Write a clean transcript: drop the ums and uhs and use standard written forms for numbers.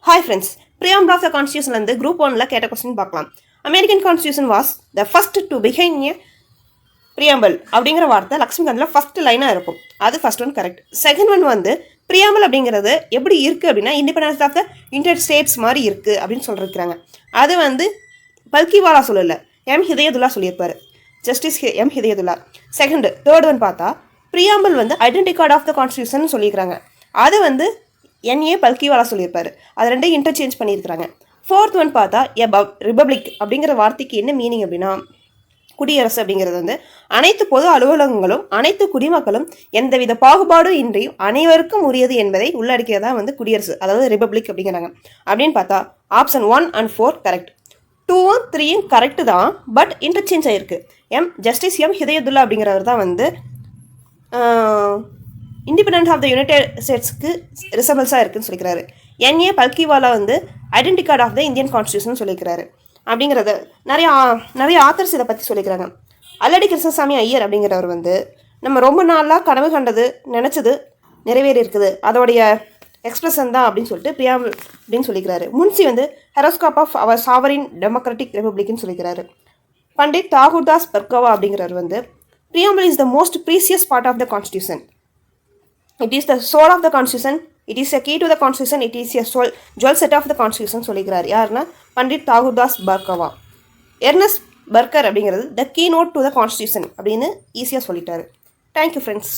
Hi friends, preamble of the Constitution and the Group 1 கேட்ட question பார்க்கலாம். American Constitution was the first to begin a preamble அப்படிங்கிற வார்த்தை லக்ஷ்மிகாந்தில் first லைனாக இருக்கும். அது first one correct. Second one வந்து preamble அப்படிங்கிறது எப்படி இருக்குது அப்படின்னா independence of the United States மாதிரி இருக்குது அப்படின்னு சொல்லியிருக்கிறாங்க. அது வந்து பல்கிவாலா சொல்லலை, எம் ஹிதயதுல்லா சொல்லியிருப்பாரு, justice M Hidayatullah. Second third one பார்த்தா preamble வந்து identity card of the constitution சொல்லியிருக்கிறாங்க. அது வந்து என்ஏ பல்கிவாலா சொல்லியிருப்பாரு. அது ரெண்டையும் இன்டர்சேஞ்ச் பண்ணியிருக்கிறாங்க. ஃபோர்த் ஒன் பார்த்தா ரிபப்ளிக் அப்படிங்கிற வார்த்தைக்கு என்ன மீனிங் அப்படின்னா குடியரசு அப்படிங்கிறது வந்து அனைத்து பொது அலுவலகங்களும் அனைத்து குடிமக்களும் எந்தவித பாகுபாடும் இன்றி அனைவருக்கும் உரியது என்பதை உள்ளடக்கியதா வந்து குடியரசு, அதாவது ரிபப்ளிக் அப்படிங்கிறாங்க. அப்படின்னு பார்த்தா ஆப்ஷன் 1 and 4 கரெக்ட். 2 3 கரெக்டு தான், பட் இன்டர்சேஞ்ச் ஆகிருக்கு. ஜஸ்டிஸ் எம் ஹிதயதுல்லா அப்படிங்கிறவர் தான் வந்து இண்டிபெண்டன்ஸ் ஆஃப் த யுனைடெட் ஸ்டேட்ஸ்க்கு ரிசபிள்ஸாக இருக்குன்னு சொல்லிக்கிறாரு. என்ஏ பல்கிவாலா வந்து identity card of the Indian constitution சொல்லிக்கிறாரு. அப்படிங்கிறத நிறைய ஆத்தர்ஸ் இதை பற்றி சொல்லிக்கிறாங்க. அல்லடி கிருஷ்ணசாமி ஐயர் அப்படிங்கிறவர் வந்து நம்ம ரொம்ப நாளாக கனவு கண்டது நினச்சது நிறைவேறி இருக்குது, அதோடைய எக்ஸ்பிரஷன் தான் அப்படின்னு சொல்லிட்டு பிரியாம்பிள் அப்படின்னு சொல்லிக்கிறாரு. முன்சி வந்து horoscope of our sovereign democratic ரிபப்ளிக்னு சொல்லிக்கிறாரு. பண்டிட் தாகூர்தாஸ் பர்கவா அப்படிங்கிறவர் வந்து preamble is the most precious part of the constitution. It is the soul of the constitution. It is a key to the constitution. It is a jewel set of the constitution சொல்லிக்கிறார். யாருன்னா Pandit Thakurdas Bhargava. Ernest Barker அப்படிங்கிறது the keynote to the constitution அப்படின்னு ஈஸியாக சொல்லிட்டாரு. Thank you friends.